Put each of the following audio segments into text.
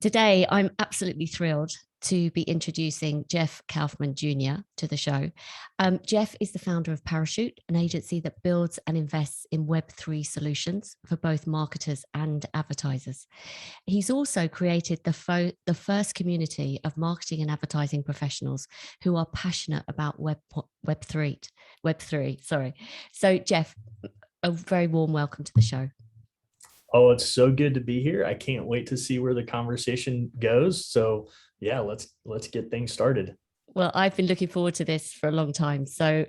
Today, I'm absolutely thrilled to be introducing Jeff Kauffman Jr. to the show. Jeff is the founder of Parachute, an agency that builds and invests in web3 solutions for both marketers and advertisers. He's also created the first community of marketing and advertising professionals who are passionate about Web3. Sorry. So, Jeff, a very warm welcome to the show. Oh, it's so good to be here. I can't wait to see where the conversation goes. So yeah, let's get things started. Well, I've been looking forward to this for a long time. So,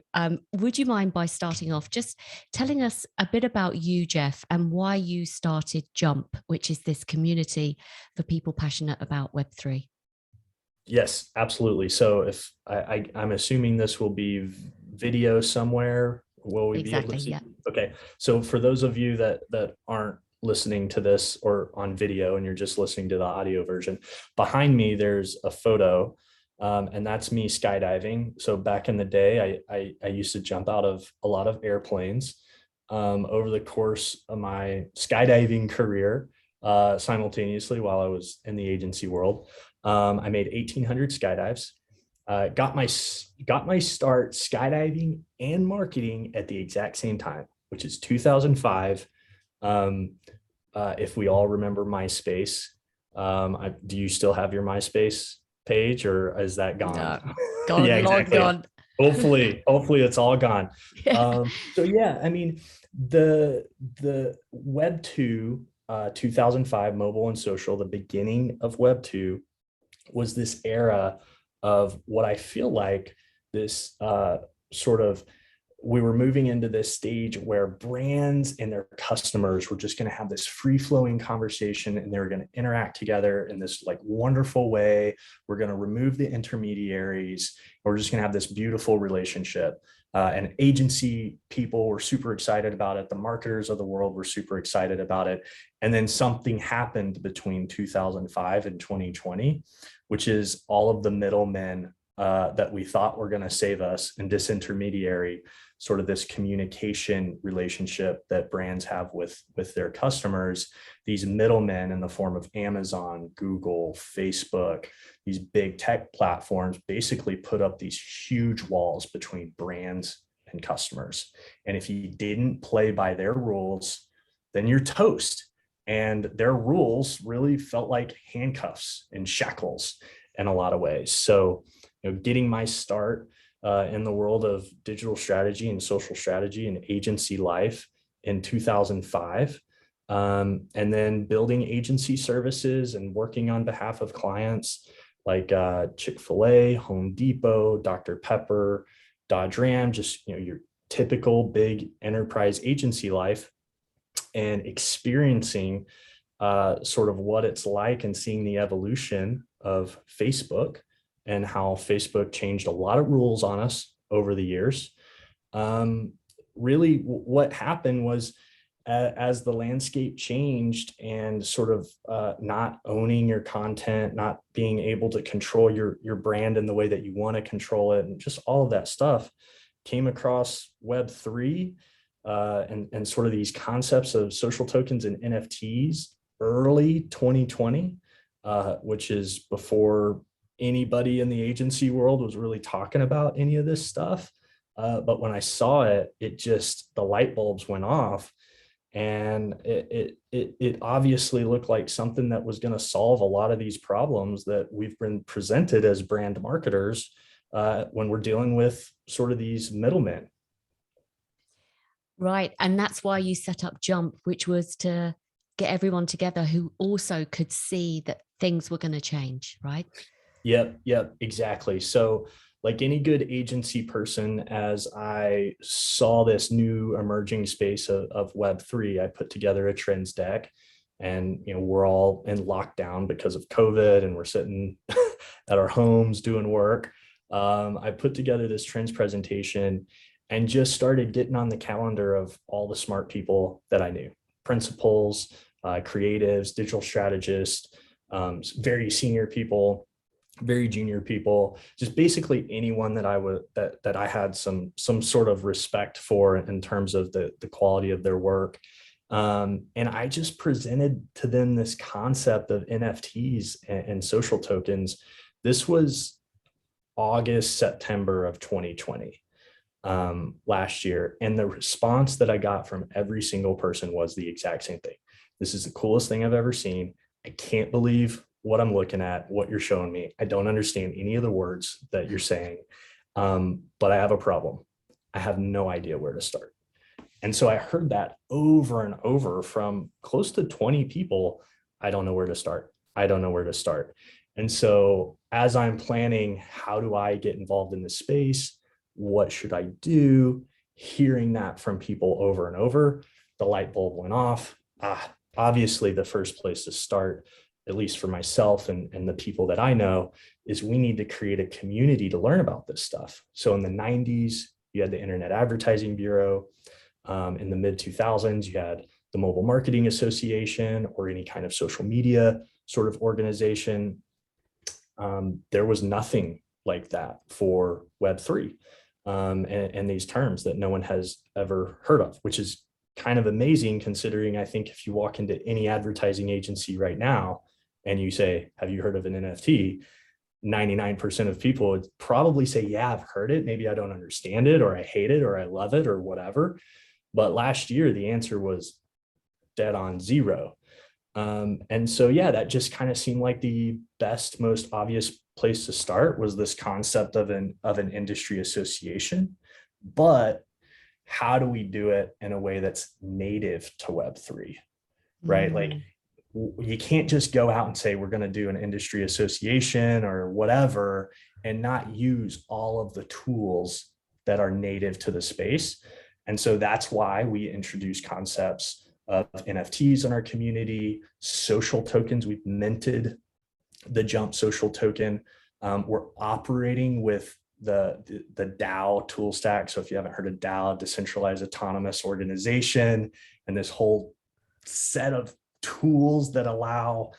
would you mind by starting off just telling us a bit about you, Jeff, and why you started Jump, which is this community for people passionate about Web3? Yes, absolutely. So if I'm assuming this will be video somewhere, will we be able Exactly. to see? Yeah. Okay. So for those of you that aren't listening to this or on video and you're just listening to the audio version, behind me there's a photo, and that's me skydiving. So back in the day, I used to jump out of a lot of airplanes. Over the course of my skydiving career, simultaneously while I was in the agency world. I made 1,800 skydives. Got my start skydiving and marketing at the exact same time, which is 2005. If we all remember MySpace, do you still have your MySpace page, or is that gone? No, gone, Yeah, long exactly. gone. Hopefully it's all gone. Yeah. So yeah, I mean, the Web 2, 2005 mobile and social, the beginning of Web 2 was this era of what I feel like this sort of, we were moving into this stage where brands and their customers were just going to have this free flowing conversation, and they were going to interact together in this like wonderful way. We're going to remove the intermediaries. We're just going to have this beautiful relationship. And agency people were super excited about it. The marketers of the world were super excited about it. And then something happened between 2005 and 2020, which is all of the middlemen that we thought were going to save us and disintermediary sort of this communication relationship that brands have with their customers. These middlemen in the form of Amazon, Google, Facebook, these big tech platforms basically put up these huge walls between brands and customers. And if you didn't play by their rules, then you're toast. And their rules really felt like handcuffs and shackles in a lot of ways. So, getting my start in the world of digital strategy and social strategy and agency life in 2005, and then building agency services and working on behalf of clients like Chick-fil-A, Home Depot, Dr. Pepper, Dodge Ram, just your typical big enterprise agency life, and experiencing sort of what it's like and seeing the evolution of Facebook and how Facebook changed a lot of rules on us over the years. Really, what happened was as the landscape changed and sort of not owning your content, not being able to control your brand in the way that you want to control it, and just all of that stuff, came across Web3 and sort of these concepts of social tokens and NFTs early 2020, which is before anybody in the agency world was really talking about any of this stuff. But when I saw it, the light bulbs went off, and it obviously looked like something that was going to solve a lot of these problems that we've been presented as brand marketers when we're dealing with sort of these middlemen. Right. And that's why you set up Jump, which was to get everyone together who also could see that things were going to change, right? Yep, exactly. So like any good agency person, as I saw this new emerging space of Web3, I put together a trends deck, and we're all in lockdown because of COVID, and we're sitting at our homes doing work. I put together this trends presentation and just started getting on the calendar of all the smart people that I knew, principals, creatives, digital strategists, very senior people, very junior people, just basically anyone that I had some sort of respect for in terms of the quality of their work. And I just presented to them this concept of NFTs and social tokens. This was August, September of 2020, last year. And the response that I got from every single person was the exact same thing. This is the coolest thing I've ever seen. I can't believe what I'm looking at, what you're showing me. I don't understand any of the words that you're saying, but I have a problem. I have no idea where to start. And so I heard that over and over from close to 20 people. I don't know where to start. I don't know where to start. And so as I'm planning, how do I get involved in this space? What should I do? Hearing that from people over and over, the light bulb went off. Obviously, the first place to start, at least for myself and the people that I know, is we need to create a community to learn about this stuff. So in the 90s, you had the Internet Advertising Bureau. In the mid 2000s, you had the Mobile Marketing Association or any kind of social media sort of organization. There was nothing like that for Web3 and these terms that no one has ever heard of, which is kind of amazing considering I think if you walk into any advertising agency right now and you say, have you heard of an NFT? 99% of people would probably say, yeah, I've heard it. Maybe I don't understand it, or I hate it, or I love it, or whatever. But last year, the answer was dead on zero. And so, yeah, that just kind of seemed like the best, most obvious place to start was this concept of an industry association. But how do we do it in a way that's native to Web3, right? Like you can't just go out and say, we're going to do an industry association or whatever, and not use all of the tools that are native to the space. And so that's why we introduce concepts of NFTs in our community, social tokens. We've minted the Jump social token. We're operating with the DAO tool stack. So if you haven't heard of DAO, decentralized autonomous organization, and this whole set of tools that allow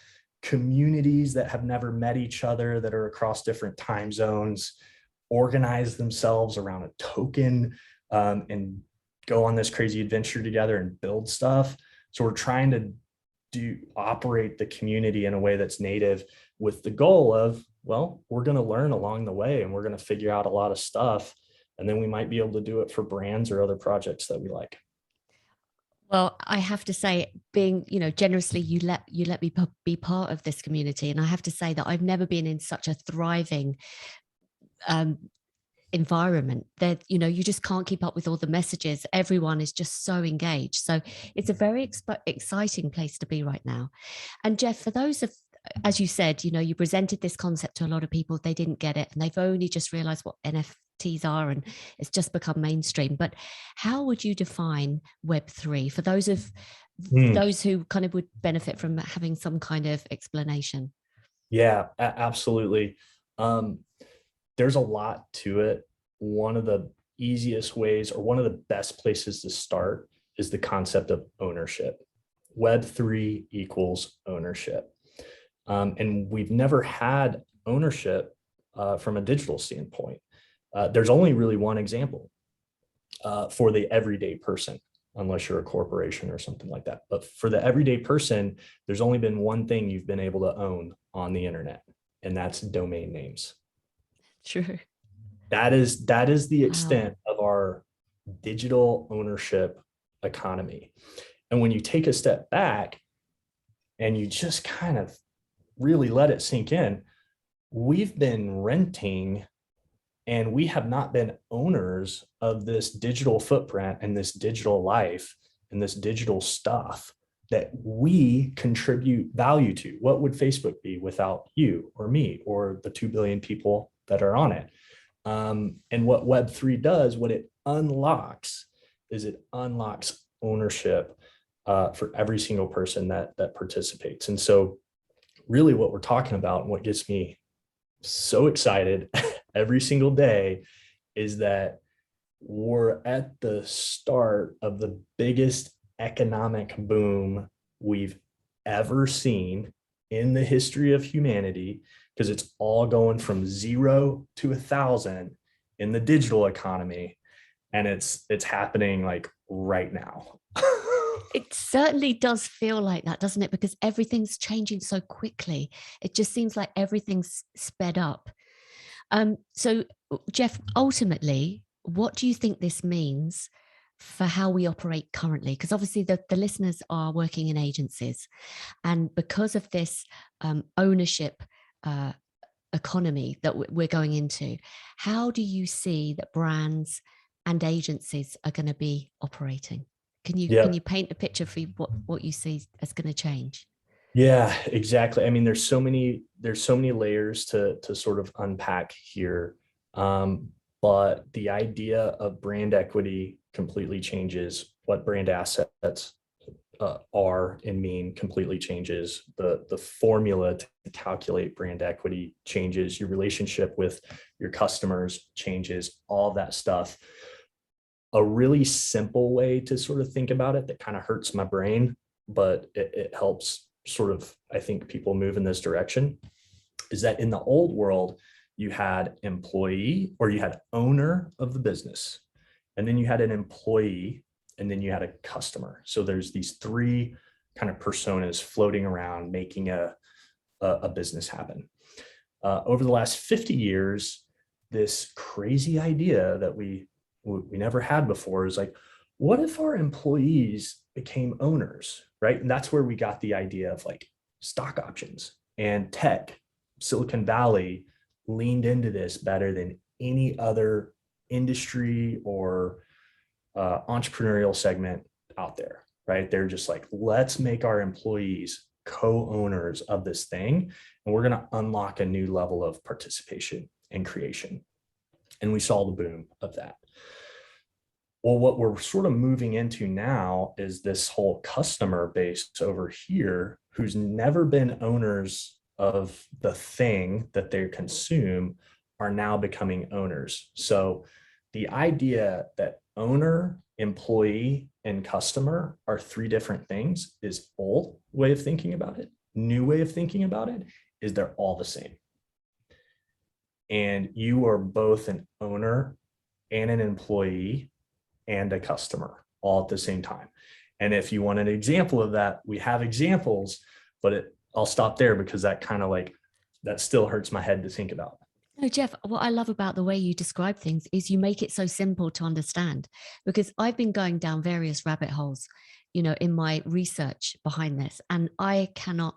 communities that have never met each other, that are across different time zones, organize themselves around a token, and go on this crazy adventure together and build stuff. So we're trying to operate the community in a way that's native, with the goal of, well, we're going to learn along the way and we're going to figure out a lot of stuff. And then we might be able to do it for brands or other projects that we like. Well, I have to say, being, generously, you let me be part of this community. And I have to say that I've never been in such a thriving environment that you just can't keep up with all the messages. Everyone is just so engaged, so it's a very exciting place to be right now. And Jeff, for those of, as you said, you presented this concept to a lot of people, they didn't get it and they've only just realized what NFTs are and it's just become mainstream. But how would you define Web3 for those who kind of would benefit from having some kind of explanation? Yeah, absolutely. There's a lot to it. One of the easiest ways, or one of the best places to start, is the concept of ownership. Web3 equals ownership. And we've never had ownership from a digital standpoint. There's only really one example for the everyday person, unless you're a corporation or something like that. But for the everyday person, there's only been one thing you've been able to own on the internet, and that's domain names. True. That is the extent of our digital ownership economy. And when you take a step back and you just kind of really let it sink in, we've been renting and we have not been owners of this digital footprint and this digital life and this digital stuff that we contribute value to. What would Facebook be without you or me or the 2 billion people that are on it? And what Web3 does, what it unlocks, is it unlocks ownership for every single person that participates. And so really what we're talking about, and what gets me so excited every single day, is that we're at the start of the biggest economic boom we've ever seen in the history of humanity, because it's all going from 0 to 1,000 in the digital economy. And it's happening like right now. It certainly does feel like that, doesn't it? Because everything's changing so quickly. It just seems like everything's sped up. So, Jeff, ultimately, what do you think this means for how we operate currently? Because obviously the listeners are working in agencies. And because of this ownership economy that we're going into, how do you see that brands and agencies are going to be operating? Can Yeah. you paint a picture for what you see as going to change? Yeah, exactly. I mean, there's so many layers to sort of unpack here. But the idea of brand equity completely changes what brand assets are and mean, completely changes. The formula to calculate brand equity changes. Your relationship with your customers changes, all of that stuff. A really simple way to sort of think about it that kind of hurts my brain, but it helps sort of, I think, people move in this direction, is that in the old world, you had employee, or you had owner of the business, and then you had an employee, and then you had a customer. So there's these three kind of personas floating around making a business happen. Over the last 50 years, this crazy idea that we never had before is like, what if our employees became owners, right? And that's where we got the idea of like stock options, and tech, Silicon Valley leaned into this better than any other industry or entrepreneurial segment out there, right? They're just like, let's make our employees co-owners of this thing, and we're going to unlock a new level of participation and creation. And we saw the boom of that. Well, what we're sort of moving into now is this whole customer base over here who's never been owners of the thing that they consume are now becoming owners. So the idea that owner, employee, and customer are three different things is old way of thinking about it. New way of thinking about it is they're all the same. And you are both an owner and an employee and a customer all at the same time. And if you want an example of that, we have examples, but I'll stop there because that kind of like, that still hurts my head to think about. No, Jeff, what I love about the way you describe things is you make it so simple to understand, because I've been going down various rabbit holes, in my research behind this, and I cannot,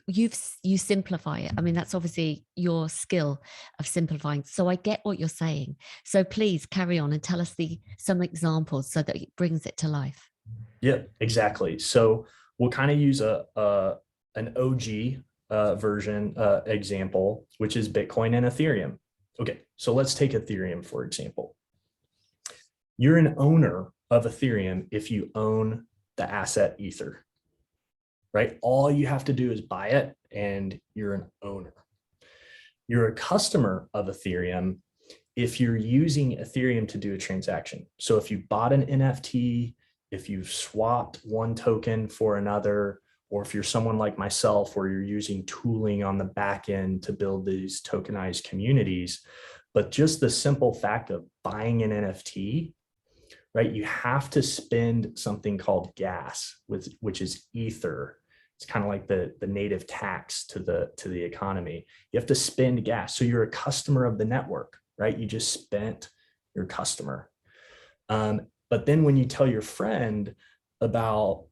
you simplify it. I mean, that's obviously your skill of simplifying. So I get what you're saying. So please carry on and tell us some examples so that it brings it to life. Yeah, exactly. So we'll kind of use an OG version example, which is Bitcoin and Ethereum. Okay, so let's take Ethereum, for example. You're an owner of Ethereum if you own the asset Ether, right? All you have to do is buy it and you're an owner. You're a customer of Ethereum if you're using Ethereum to do a transaction. So if you bought an NFT, if you've swapped one token for another, or if you're someone like myself where you're using tooling on the back end to build these tokenized communities, but just the simple fact of buying an NFT, right? You have to spend something called gas, which is Ether. It's kind of like the native tax to the economy. You have to spend gas. So you're a customer of the network, right? You just spent your customer. But then when you tell your friend about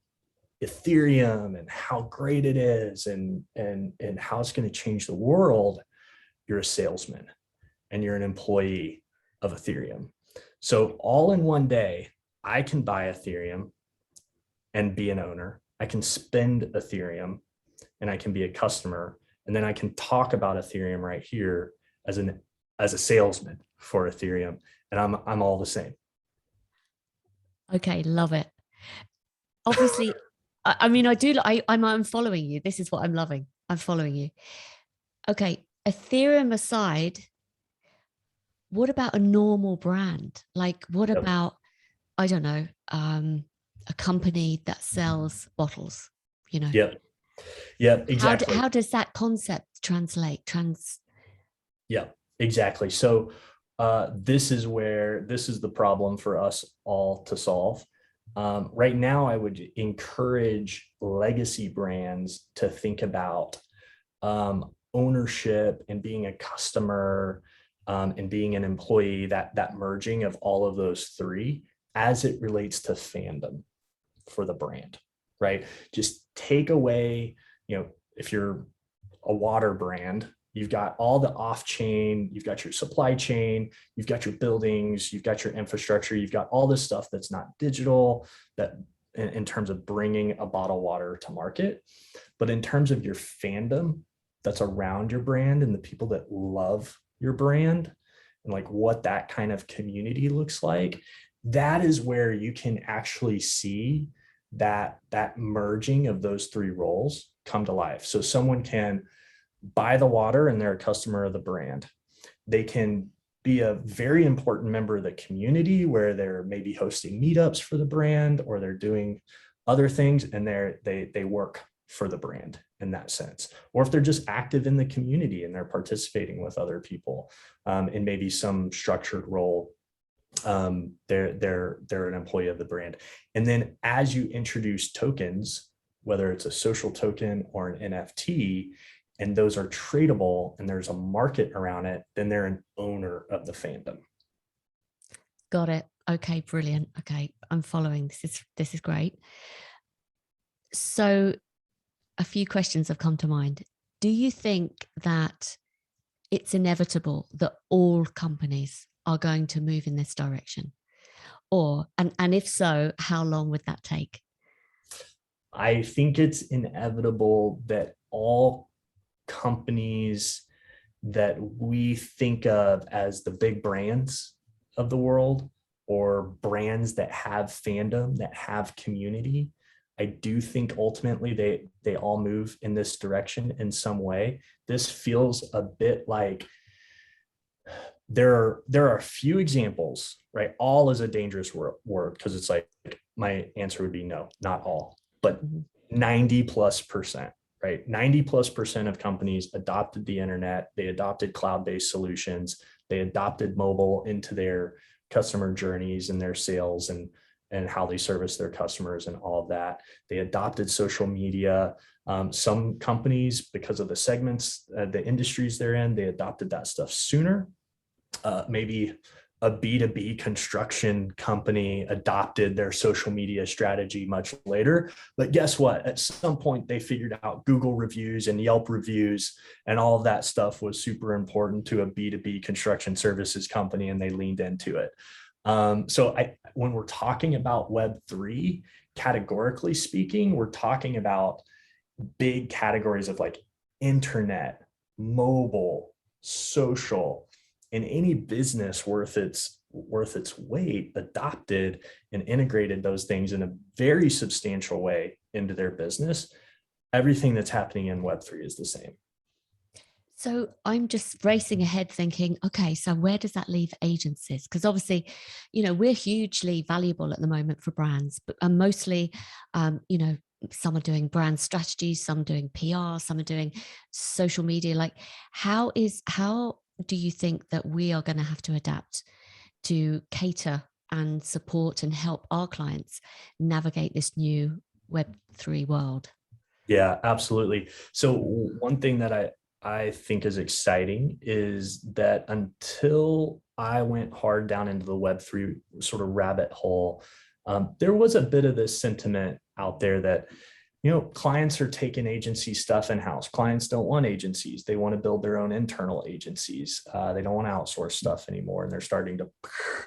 Ethereum and how great it is and how it's going to change the world, you're a salesman and you're an employee of Ethereum. So all in one day, I can buy Ethereum and be an owner. I can spend Ethereum and I can be a customer. And then I can talk about Ethereum right here as a salesman for Ethereum. And I'm all the same. Okay, love it. Obviously, I mean, I'm following you. This is what I'm loving. I'm following you. Okay, Ethereum aside, what about a normal brand? Like, what about, I don't know, a company that sells bottles, Yep. Yep, exactly. How does that concept translate? Yeah, exactly. So this is the problem for us all to solve. Right now, I would encourage legacy brands to think about ownership and being a customer, and being an employee, that merging of all of those three as it relates to fandom for the brand, right? Just take away, if you're a water brand, you've got all the off chain, you've got your supply chain, you've got your buildings, you've got your infrastructure, you've got all this stuff that's not digital, that in terms of bringing a bottled water to market. But in terms of your fandom that's around your brand and the people that love your brand and like what that kind of community looks like, that is where you can actually see that merging of those three roles come to life. So someone can buy the water and they're a customer of the brand. They can be a very important member of the community where they're maybe hosting meetups for the brand, or they're doing other things and they work for the brand in that sense. Or if they're just active in the community and they're participating with other people in maybe some structured role, they're an employee of the brand. And then as you introduce tokens, whether it's a social token or an NFT, and those are tradable and there's a market around it, then they're an owner of the fandom. Got it. Okay, brilliant. Okay, I'm following. This is great. So a few questions have come to mind. Do you think that it's inevitable that all companies are going to move in this direction? Or, and if so, how long would that take? I think it's inevitable that all companies that we think of as the big brands of the world, or brands that have fandom, that have community, I do think ultimately they all move in this direction in some way. This feels a bit like there are a few examples, right? All is a dangerous word because it's like, my answer would be no, not all, but 90+%, right? 90+% of companies adopted the internet. They adopted cloud-based solutions. They adopted mobile into their customer journeys and their sales and how they service their customers and all of that. They adopted social media. Some companies, because of the segments, the industries they're in, they adopted that stuff sooner. Maybe a B2B construction company adopted their social media strategy much later. But guess what? At some point, they figured out Google reviews and Yelp reviews and all of that stuff was super important to a B2B construction services company, and they leaned into it. So when we're talking about Web3, categorically speaking, we're talking about big categories of like internet, mobile, social, and any business worth its weight adopted and integrated those things in a very substantial way into their business. Everything that's happening in Web3 is the same. So I'm just racing ahead thinking, okay, so where does that leave agencies? Because obviously, we're hugely valuable at the moment for brands, but mostly, some are doing brand strategies, some doing PR, some are doing social media. Like, how do you think that we are going to have to adapt to cater and support and help our clients navigate this new Web3 world? Yeah, absolutely. So one thing that I think is exciting is that until I went hard down into the Web3 sort of rabbit hole, there was a bit of this sentiment out there that, clients are taking agency stuff in-house. Clients don't want agencies. They want to build their own internal agencies. They don't want to outsource stuff anymore. And they're starting to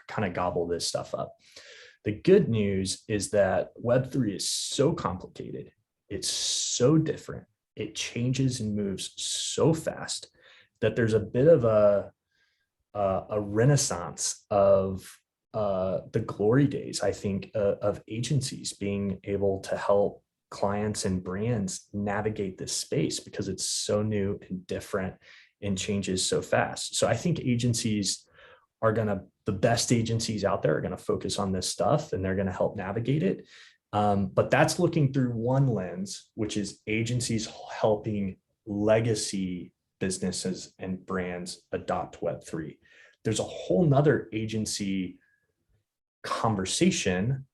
kind of gobble this stuff up. The good news is that Web3 is so complicated. It's so different. It changes and moves so fast that there's a bit of a renaissance of the glory days, I think, of agencies being able to help clients and brands navigate this space because it's so new and different and changes so fast. So I think agencies the best agencies out there are going to focus on this stuff and they're going to help navigate it. But that's looking through one lens, which is agencies helping legacy businesses and brands adopt Web3. There's a whole nother agency conversation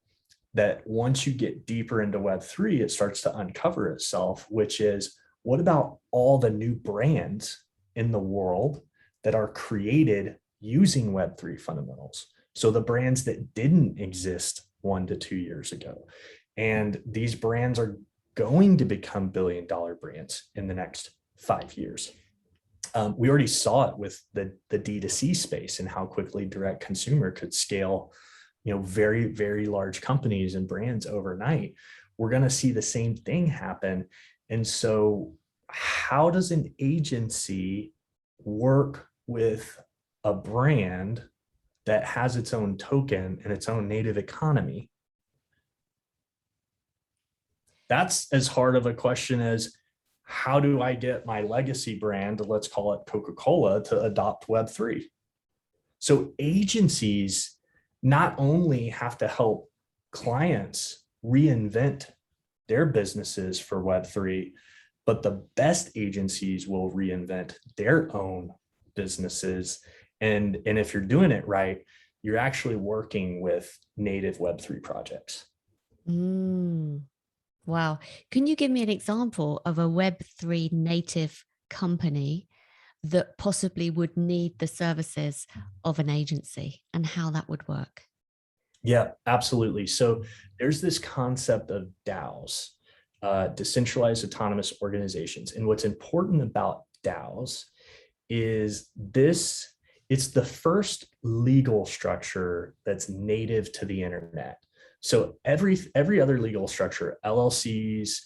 that once you get deeper into Web3, it starts to uncover itself, which is, what about all the new brands in the world that are created using Web3 fundamentals? So the brands that didn't exist 1 to 2 years ago. And these brands are going to become billion-dollar brands in the next 5 years. We already saw it with the D2C space and how quickly direct consumer could scale, very, very large companies and brands overnight. We're going to see the same thing happen. And so how does an agency work with a brand that has its own token and its own native economy? That's as hard of a question as, how do I get my legacy brand, let's call it Coca-Cola, to adopt Web3? So agencies not only have to help clients reinvent their businesses for Web3, but the best agencies will reinvent their own businesses. And if you're doing it right, you're actually working with native Web3 projects. Wow. Can you give me an example of a Web3 native company that possibly would need the services of an agency and how that would work? Yeah, absolutely. So there's this concept of DAOs, decentralized autonomous organizations. And what's important about DAOs is it's the first legal structure that's native to the internet. So every other legal structure, LLCs,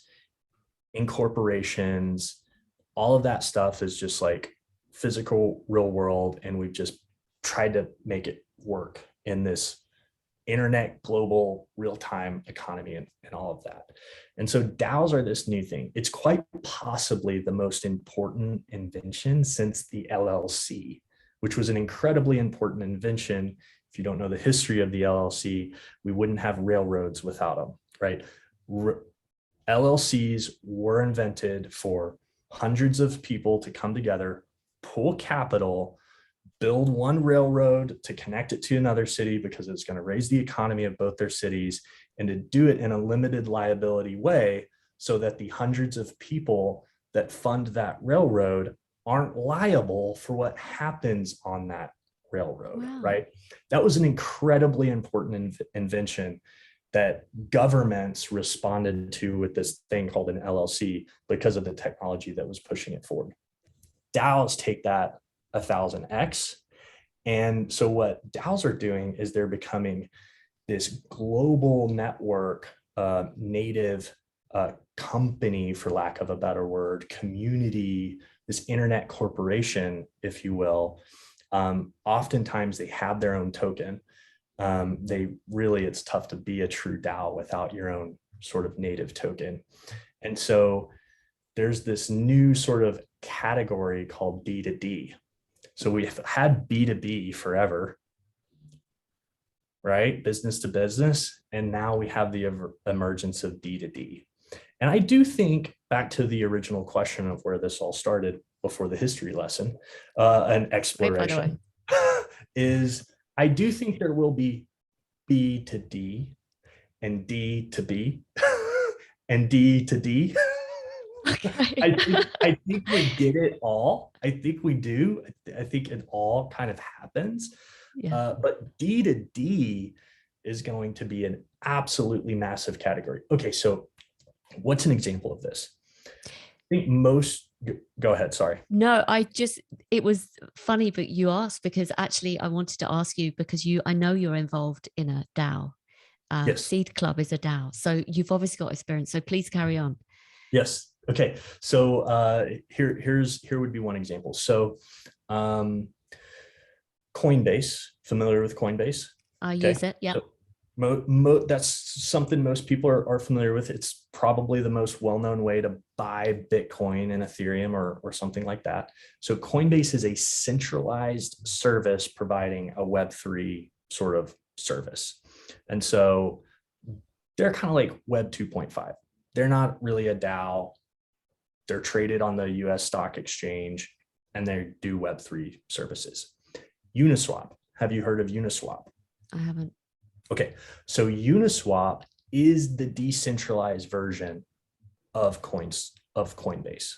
incorporations, all of that stuff is just like physical real world. And we've just tried to make it work in this internet, global, real-time economy and all of that. And so DAOs are this new thing. It's quite possibly the most important invention since the LLC, which was an incredibly important invention. If you don't know the history of the LLC, we wouldn't have railroads without them, right? LLCs were invented for hundreds of people to come together, pool capital, build one railroad to connect it to another city because it's going to raise the economy of both their cities, and to do it in a limited liability way so that the hundreds of people that fund that railroad aren't liable for what happens on that railroad, wow. Right? That was an incredibly important invention that governments responded to with this thing called an LLC because of the technology that was pushing it forward. DAOs take that 1000x. And so what DAOs are doing is they're becoming this global network, native company, for lack of a better word, community, this internet corporation, if you will. Oftentimes they have their own token. It's tough to be a true DAO without your own sort of native token. And so there's this new sort of category called B2D. So we've had B2B forever, right? Business to business. And now we have the emergence of D2D. And I do think, back to the original question of where this all started before the history lesson, an exploration, is I do think there will be B to D and D to B and D to D. Okay. I think we get it all. I think we do. I think it all kind of happens. Yeah. But D to D is going to be an absolutely massive category. Okay, so what's an example of this? I think go ahead, sorry. No, it was funny, but you asked because actually I wanted to ask you because I know you're involved in a DAO. Yes. Seed Club is a DAO. So you've obviously got experience. So please carry on. Yes. Okay. So here would be one example. So Coinbase, familiar with Coinbase? I use it. Yeah. So that's something most people are familiar with. It's probably the most well-known way to buy Bitcoin and Ethereum or something like that. So Coinbase is a centralized service providing a Web3 sort of service. And so they're kind of like Web 2.5. They're not really a DAO. They're traded on the US stock exchange and they do Web3 services. Uniswap. Have you heard of Uniswap? I haven't. Okay, so Uniswap is the decentralized version of Coinbase.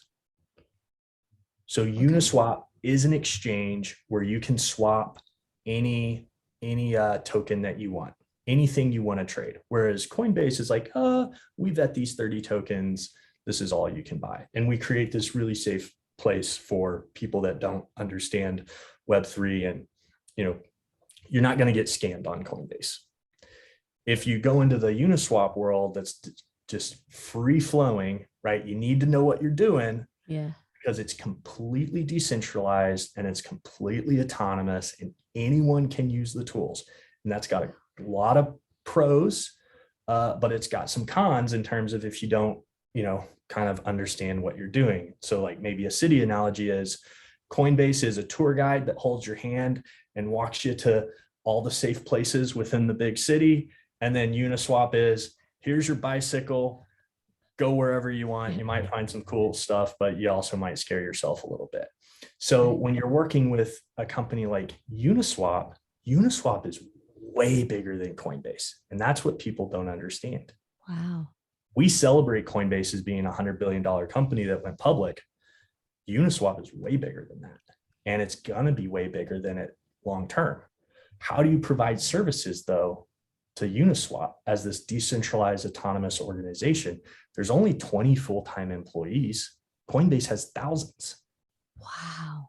So Uniswap is an exchange where you can swap any token that you want, anything you want to trade. Whereas Coinbase is like, we vet these 30 tokens. This is all you can buy. And we create this really safe place for people that don't understand web3, and you're not going to get scammed on Coinbase. If you go into the Uniswap world, that's just free flowing, right? You need to know what you're doing. Yeah. Because it's completely decentralized and it's completely autonomous, and anyone can use the tools. And that's got a lot of pros, but it's got some cons in terms of if you don't, kind of understand what you're doing. So like maybe a city analogy is Coinbase is a tour guide that holds your hand and walks you to all the safe places within the big city. And then Uniswap is, here's your bicycle, go wherever you want. You might find some cool stuff, but you also might scare yourself a little bit. So when you're working with a company like Uniswap is way bigger than Coinbase. And that's what people don't understand. Wow. We celebrate Coinbase as being a $100 billion company that went public. Uniswap is way bigger than that. And it's going to be way bigger than it long term. How do you provide services though to Uniswap as this decentralized autonomous organization? There's only 20 full-time employees. Coinbase has thousands. Wow.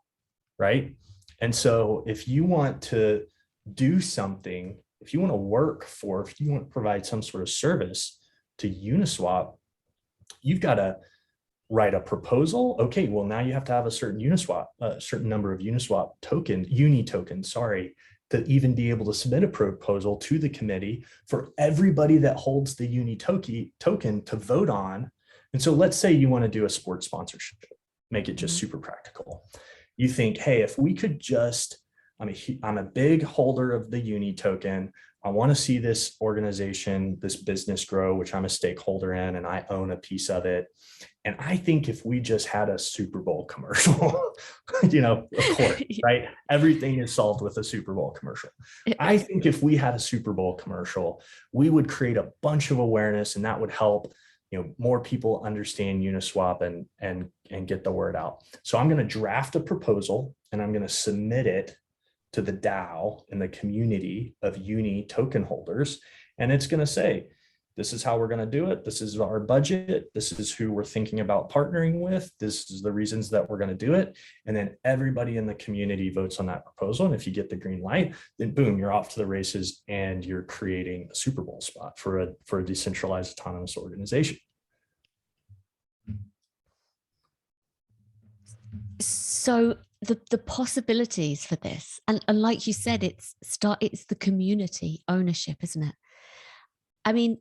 Right? And so if you want to do something, if you want to provide some sort of service to Uniswap, you've got to write a proposal. Okay, well, now you have to have a certain number of Uniswap uni tokens, to even be able to submit a proposal to the committee for everybody that holds the uni token to vote on. And so let's say you want to do a sports sponsorship, make it just super practical. You think, hey, if we could just, I'm a big holder of the uni token. I want to see this organization, this business grow, which I'm a stakeholder in, and I own a piece of it. And I think if we just had a Super Bowl commercial, of course, right? Everything is solved with a Super Bowl commercial. I think if we had a Super Bowl commercial, we would create a bunch of awareness, and that would help, more people understand Uniswap and get the word out. So I'm going to draft a proposal and I'm going to submit it to the DAO and the community of uni token holders. And it's going to say, this is how we're going to do it. This is our budget. This is who we're thinking about partnering with. This is the reasons that we're going to do it. And then everybody in the community votes on that proposal. And if you get the green light, then boom, you're off to the races and you're creating a Super Bowl spot for a decentralized autonomous organization. So the possibilities for this, and like you said, it's the community ownership, isn't it? I mean,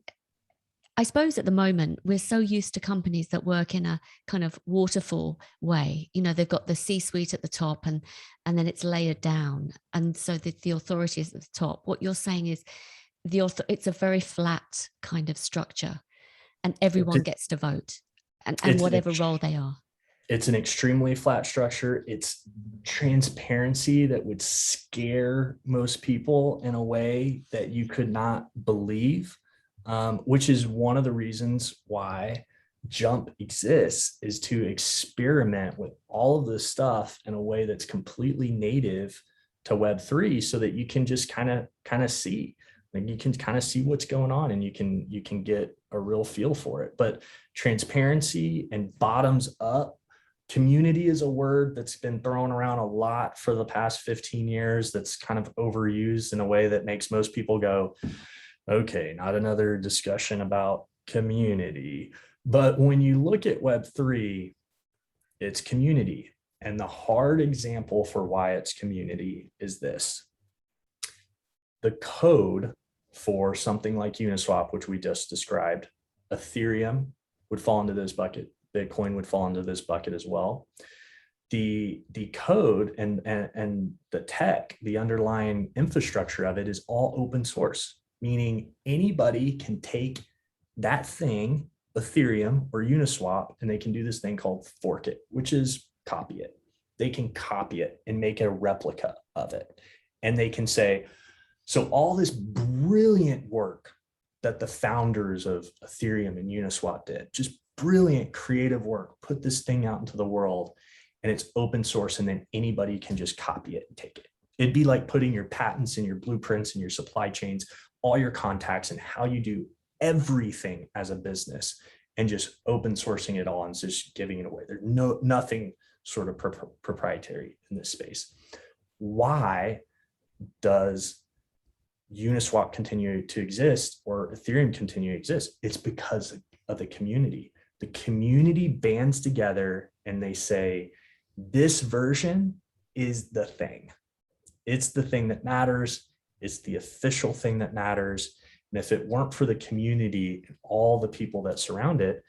I suppose at the moment we're so used to companies that work in a kind of waterfall way. They've got the C-suite at the top and then it's layered down. And so the authority is at the top. What you're saying is it's a very flat kind of structure and everyone gets to vote and whatever role they are. It's an extremely flat structure. It's transparency that would scare most people in a way that you could not believe, which is one of the reasons why Jump exists, is to experiment with all of this stuff in a way that's completely native to Web3, so that you can just kind of see. You can kind of see what's going on, and you can get a real feel for it. But transparency and bottoms up. Community is a word that's been thrown around a lot for the past 15 years. That's kind of overused in a way that makes most people go, okay, not another discussion about community. But when you look at Web3, it's community. And the hard example for why it's community is this. The code for something like Uniswap, which we just described, Ethereum would fall into this bucket. Bitcoin would fall into this bucket as well. The code and the tech, the underlying infrastructure of it is all open source, meaning anybody can take that thing, Ethereum or Uniswap, and they can do this thing called fork it, which is copy it. They can copy it and make a replica of it. And they can say, so all this brilliant work that the founders of Ethereum and Uniswap did. Just brilliant creative work, put this thing out into the world, and it's open source, and then anybody can just copy it and take it. It'd be like putting your patents and your blueprints and your supply chains, all your contacts, and how you do everything as a business, and just open sourcing it all and just giving it away. There's nothing sort of proprietary in this space. Why does Uniswap continue to exist or Ethereum continue to exist? It's because of the community. The community bands together and they say, this version is the thing. It's the thing that matters. It's the official thing that matters. And if it weren't for the community and all the people that surround it,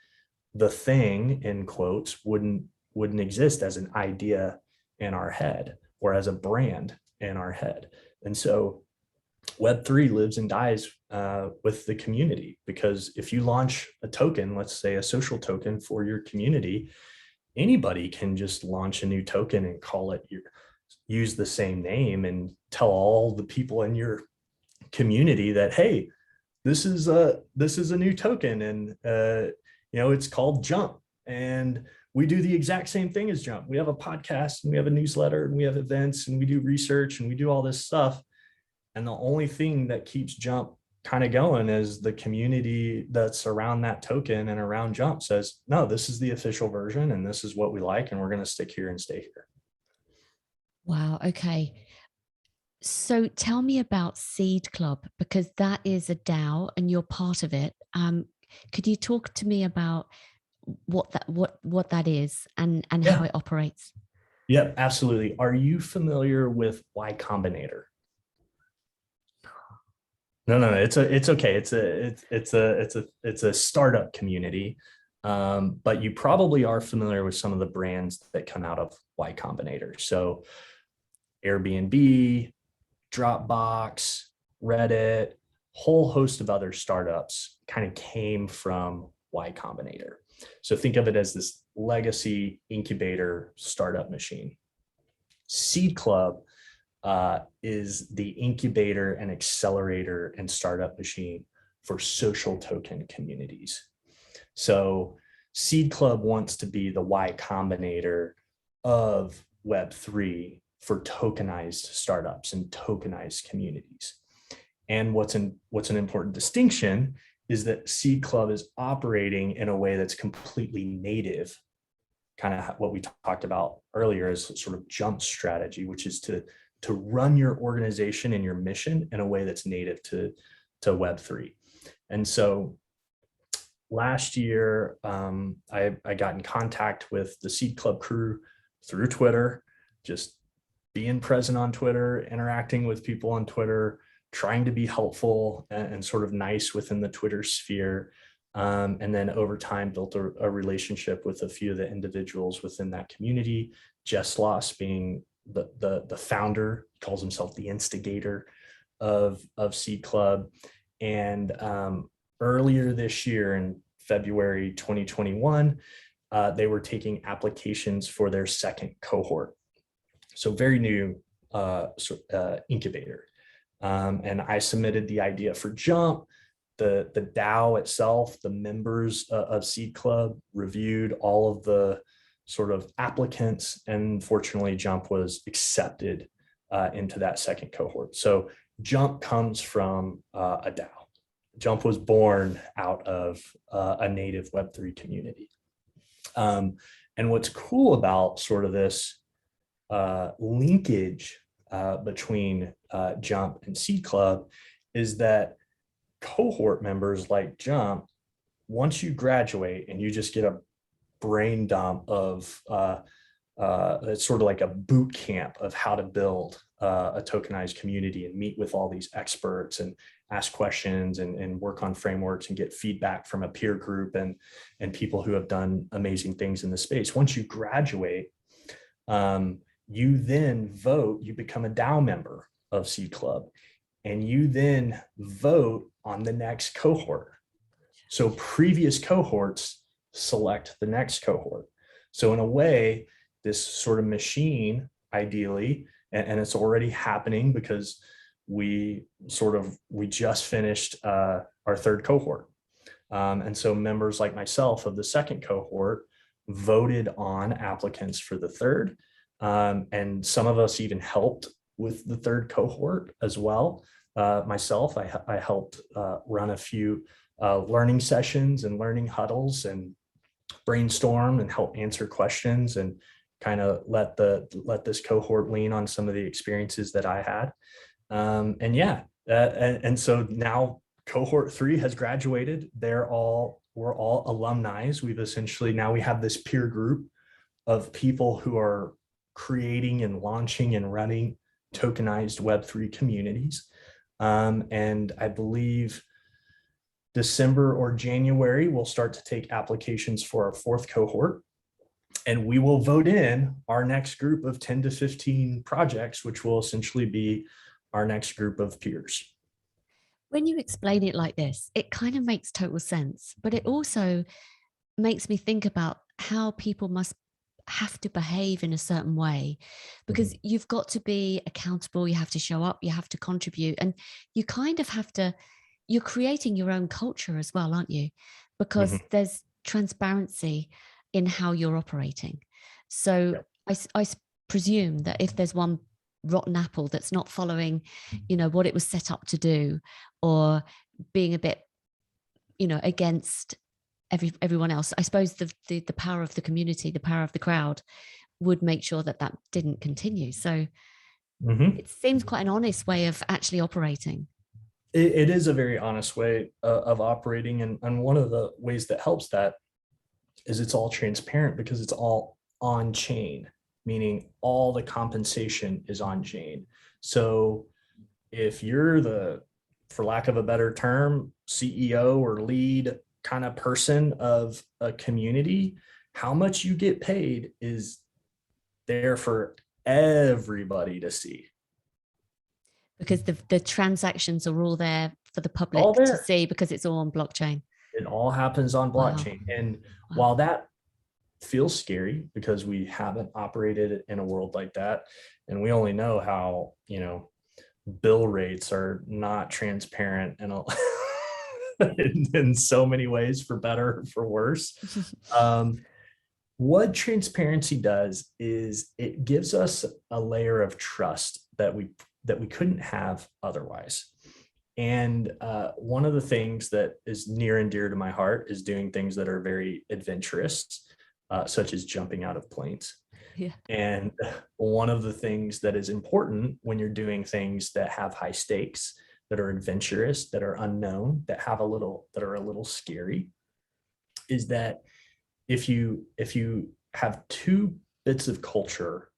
the thing, in quotes, wouldn't exist as an idea in our head or as a brand in our head. And so web3 lives and dies with the community, because if you launch a token, let's say a social token for your community, anybody can just launch a new token and call it use the same name and tell all the people in your community that, hey, this is a new token, and it's called Jump, and we do the exact same thing as Jump. We have a podcast and we have a newsletter and we have events and we do research and we do all this stuff. And the only thing that keeps Jump kind of going is the community that's around that token and around Jump says, no, this is the official version and this is what we like, and we're going to stick here and stay here. Wow. Okay. So tell me about Seed Club, because that is a DAO and you're part of it. Could you talk to me about what that is and how it operates? Yep, absolutely. Are you familiar with Y Combinator? No, it's okay. It's a startup community, but you probably are familiar with some of the brands that come out of Y Combinator. So Airbnb, Dropbox, Reddit, whole host of other startups kind of came from Y Combinator. So think of it as this legacy incubator startup machine. Seed Club is the incubator and accelerator and startup machine for social token communities. So Seed Club wants to be the Y Combinator of Web3 for tokenized startups and tokenized communities. And what's an important distinction is that Seed Club is operating in a way that's completely native, kind of what we talked about earlier as sort of Jump strategy, which is to run your organization and your mission in a way that's native to Web3. And so last year, I got in contact with the Seed Club crew through Twitter, just being present on Twitter, interacting with people on Twitter, trying to be helpful and sort of nice within the Twitter sphere. And then over time built a relationship with a few of the individuals within that community. Jeff Kauffman being the founder, calls himself the instigator of Seed Club. And earlier this year in February 2021, they were taking applications for their second cohort. So very new incubator. And I submitted the idea for Jump. The DAO itself, the members of Seed Club reviewed all of the sort of applicants, and fortunately Jump was accepted into that second cohort. So Jump comes from a DAO. Jump was born out of a native Web3 community. And what's cool about sort of this linkage between Jump and Seed Club is that cohort members like Jump, once you graduate and you just get a brain dump of it's sort of like a boot camp of how to build a tokenized community and meet with all these experts and ask questions and work on frameworks and get feedback from a peer group and people who have done amazing things in the space. Once you graduate, you then vote, you become a DAO member of Seed Club, and you then vote on the next cohort. So previous cohorts select the next cohort. So in a way, this sort of machine, ideally, and it's already happening because we just finished our third cohort. And so members like myself of the second cohort voted on applicants for the third. And some of us even helped with the third cohort as well. Myself, I helped run a few learning sessions and learning huddles and brainstorm and help answer questions and kind of let this cohort lean on some of the experiences that I had. And so now cohort 3 has graduated. We're all alumni. We have this peer group of people who are creating and launching and running tokenized Web3 communities. And I believe December or January, we'll start to take applications for our fourth cohort. And we will vote in our next group of 10 to 15 projects, which will essentially be our next group of peers. When you explain it like this, it kind of makes total sense, but it also makes me think about how people must have to behave in a certain way, because you've got to be accountable, you have to show up, you have to contribute, and you kind of have to, you're creating your own culture as well, aren't you? Because there's transparency in how you're operating. So I presume that if there's one rotten apple that's not following, what it was set up to do, or being a bit, against everyone else, I suppose the power of the community, the power of the crowd would make sure that didn't continue. So it seems quite an honest way of actually operating. It is a very honest way of operating. And one of the ways that helps that is it's all transparent, because it's all on chain, meaning all the compensation is on chain. So if you're for lack of a better term, CEO or lead kind of person of a community, how much you get paid is there for everybody to see. Because the transactions are all there for the public to see, because it's all on blockchain. It all happens on blockchain. Wow. And while that feels scary, because we haven't operated in a world like that, and we only know how, bill rates are not transparent in so many ways, for better or for worse. What transparency does is it gives us a layer of trust that we couldn't have otherwise. And one of the things that is near and dear to my heart is doing things that are very adventurous, such as jumping out of planes. Yeah. And one of the things that is important when you're doing things that have high stakes, that are adventurous, that are unknown, that are a little scary, is that if you have two bits of culture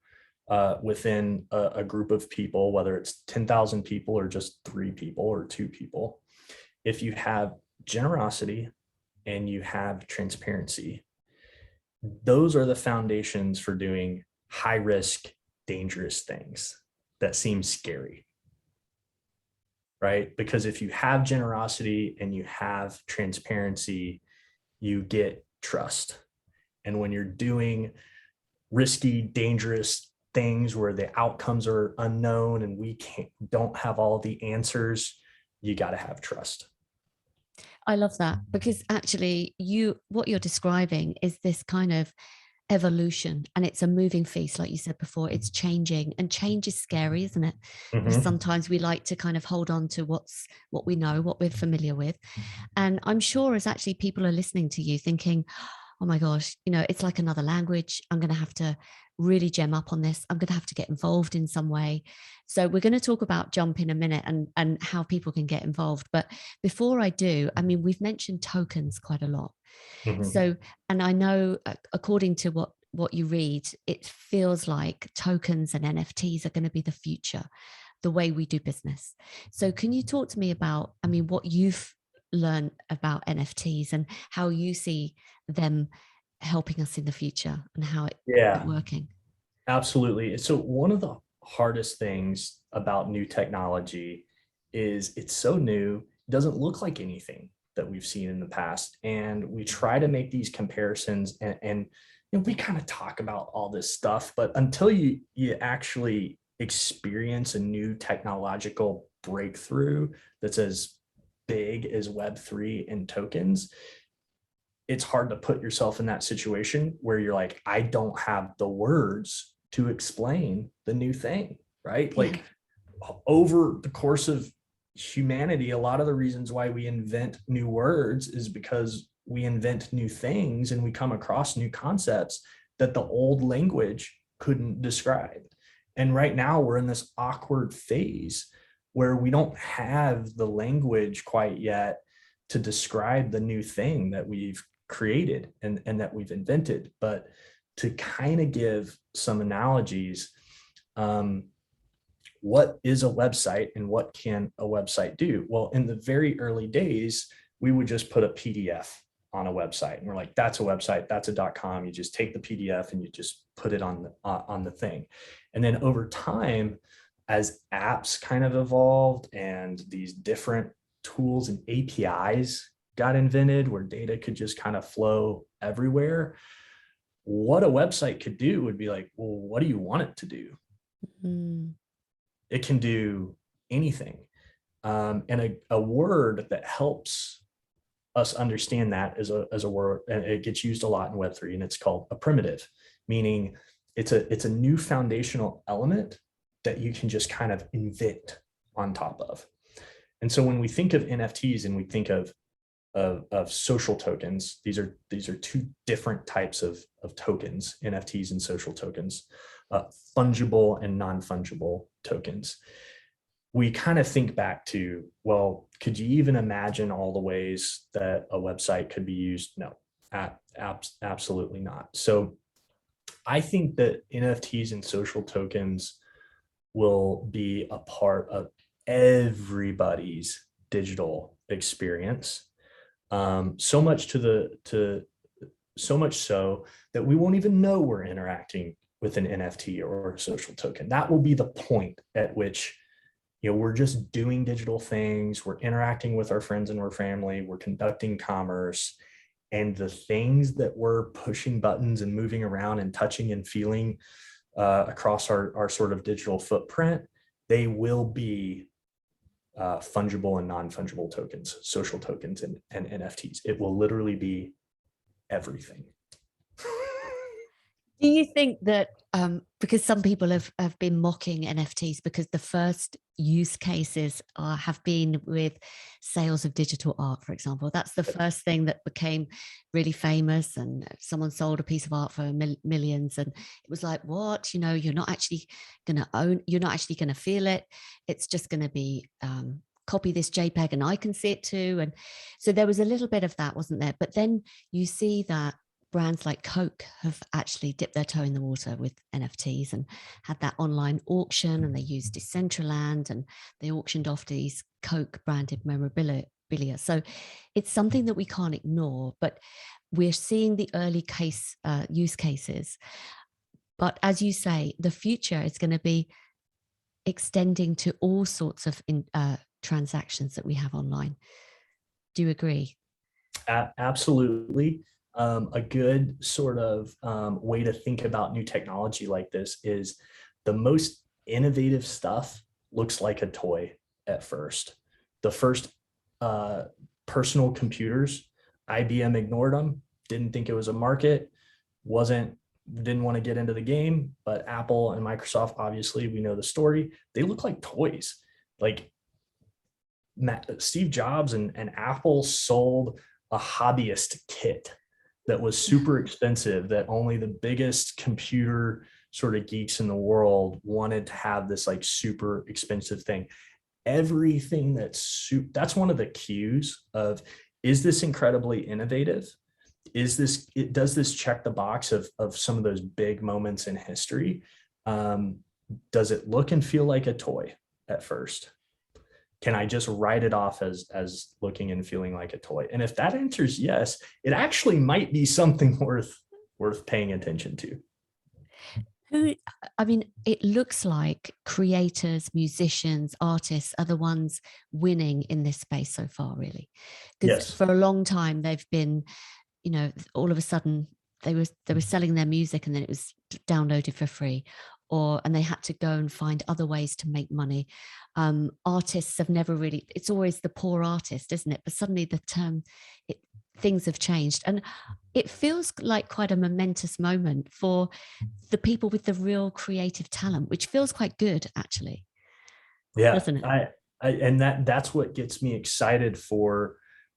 within a group of people, whether it's 10,000 people or just 3 people or 2 people, if you have generosity and you have transparency, those are the foundations for doing high risk, dangerous things that seem scary, right? Because if you have generosity and you have transparency, you get trust. And when you're doing risky, dangerous things where the outcomes are unknown and we don't have all the answers, you got to have trust. I love that, because actually what you're describing is this kind of evolution, and it's a moving feast. Like you said before, it's changing, and change is scary, isn't it? Sometimes we like to kind of hold on to what we know, what we're familiar with. And I'm sure as actually people are listening to you thinking, oh my gosh, it's like another language. I'm going to have to really gem up on this. I'm going to have to get involved in some way. So we're going to talk about Jump in a minute and how people can get involved. But before I do, we've mentioned tokens quite a lot. So, and I know according to what you read, it feels like tokens and NFTs are going to be the future, the way we do business. So can you talk to me about, what you've learned about NFTs and how you see them helping us in the future and how it's working? Absolutely. So one of the hardest things about new technology is it's so new, it doesn't look like anything that we've seen in the past. And we try to make these comparisons and we kind of talk about all this stuff, but until you actually experience a new technological breakthrough that's as big as Web3 and tokens, it's hard to put yourself in that situation where you're like, I don't have the words to explain the new thing, right? Yeah. Like over the course of humanity, a lot of the reasons why we invent new words is because we invent new things and we come across new concepts that the old language couldn't describe. And right now we're in this awkward phase where we don't have the language quite yet to describe the new thing that we've created and that we've invented. But to kind of give some analogies, what is a website and what can a website do? Well, in the very early days, we would just put a PDF on a website and we're like, that's a website, that's a .com. You just take the PDF and you just put it on the thing. And then over time, as apps kind of evolved and these different tools and APIs got invented where data could just kind of flow everywhere, what a website could do would be like, well, what do you want it to do? It can do anything. And a word that helps us understand that is a word, and it gets used a lot in Web3, and it's called a primitive, meaning it's a new foundational element that you can just kind of invent on top of. And so when we think of NFTs and we think of social tokens, these are two different types of tokens, NFTs and social tokens, fungible and non-fungible tokens. We kind of think back to, well, could you even imagine all the ways that a website could be used? No, absolutely not. So I think that NFTs and social tokens will be a part of everybody's digital experience. So much so that we won't even know we're interacting with an NFT or a social token. That will be the point at which, we're just doing digital things, we're interacting with our friends and our family, we're conducting commerce, and the things that we're pushing buttons and moving around and touching and feeling across our sort of digital footprint, they will be fungible and non-fungible tokens, social tokens and NFTs. It will literally be everything. Do you think that, because some people have been mocking NFTs because the first use cases have been with sales of digital art, for example. That's the first thing that became really famous, and someone sold a piece of art for millions, and it was like, what? You're not actually going to own, you're not actually going to feel it. It's just going to be copy this JPEG and I can see it too. And so there was a little bit of that, wasn't there? But then you see that brands like Coke have actually dipped their toe in the water with NFTs and had that online auction, and they used Decentraland and they auctioned off these Coke branded memorabilia. So it's something that we can't ignore, but we're seeing the early use cases. But as you say, the future is going to be extending to all sorts of transactions that we have online. Do you agree? Absolutely. A good sort of way to think about new technology like this is the most innovative stuff looks like a toy at first. The first personal computers, IBM ignored them, didn't think it was a market, didn't want to get into the game, but Apple and Microsoft, obviously, we know the story. They look like toys. Like Steve Jobs and Apple sold a hobbyist kit that was super expensive, that only the biggest computer sort of geeks in the world wanted to have, this like super expensive thing. Everything that's one of the cues of, is this incredibly innovative? Does this check the box of some of those big moments in history? Does it look and feel like a toy at first? Can I just write it off as looking and feeling like a toy? And if that answers yes, it actually might be something worth paying attention to. It looks like creators, musicians, artists are the ones winning in this space so far, really. Because for a long time, they've been, all of a sudden they were selling their music and then it was downloaded for free, and they had to go and find other ways to make money. Artists have never really, it's always the poor artist, isn't it? But suddenly things have changed. And it feels like quite a momentous moment for the people with the real creative talent, which feels quite good, actually. Yeah, Doesn't it? and that's what gets me excited for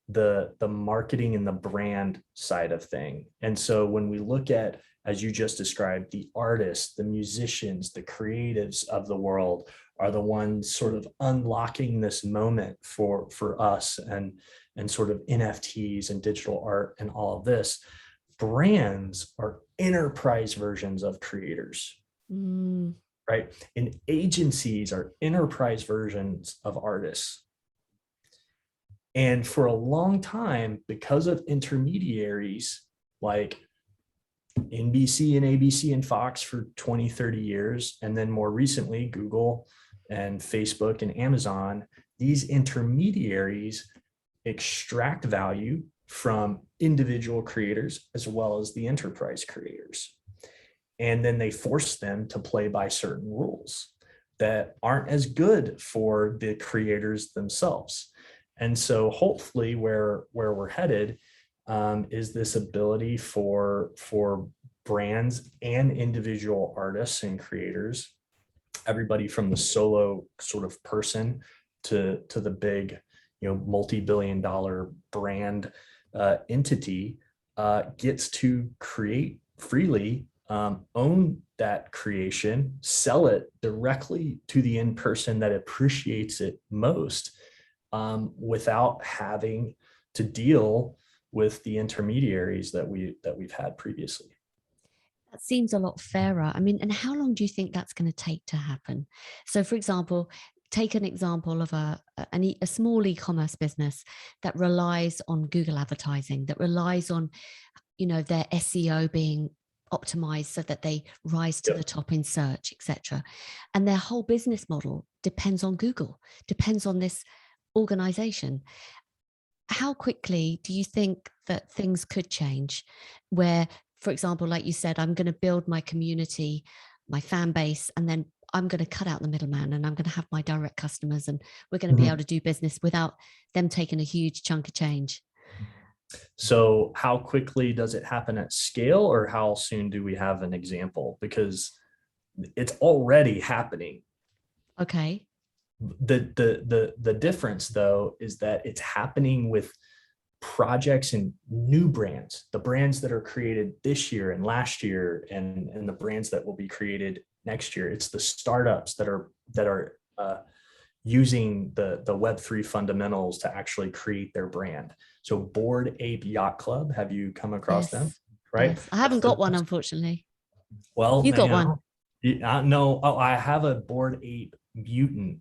the marketing and the brand side of thing. And so when we look at, as you just described, the artists, the musicians, the creatives of the world are the ones sort of unlocking this moment for us, and sort of NFTs and digital art and all of this. Brands are enterprise versions of creators. Right? And agencies are enterprise versions of artists. And for a long time, because of intermediaries like NBC and ABC and Fox for 20, 30 years, and then more recently, Google and Facebook and Amazon, these intermediaries extract value from individual creators as well as the enterprise creators. And then they force them to play by certain rules that aren't as good for the creators themselves. And so hopefully where we're headed is this ability for brands and individual artists and creators, everybody from the solo sort of person to the big, multi-billion-dollar brand entity, gets to create freely, own that creation, sell it directly to the end person that appreciates it most, without having to deal with the intermediaries that we've had previously. That seems a lot fairer. I mean, and how long do you think that's going to take to happen? So, for example, take an example of a small e-commerce business that relies on Google advertising, that relies on, their SEO being optimized so that they rise to the top in search, etc. And their whole business model depends on Google, depends on this organization. How quickly do you think that things could change where, for example, like you said, I'm going to build my community, my fan base, and then I'm going to cut out the middleman and I'm going to have my direct customers, and we're going to be able to do business without them taking a huge chunk of change? So how quickly does it happen at scale, or how soon do we have an example? Because it's already happening. Okay. The difference though is that it's happening with projects and new brands, the brands that are created this year and last year, and the brands that will be created next year. It's the startups that are using the web3 fundamentals to actually create their brand. So Bored Ape Yacht Club, have you come across them? Right. Yes. I haven't got one, unfortunately. Well, you got one? No. Oh, I have a Bored Ape Mutant,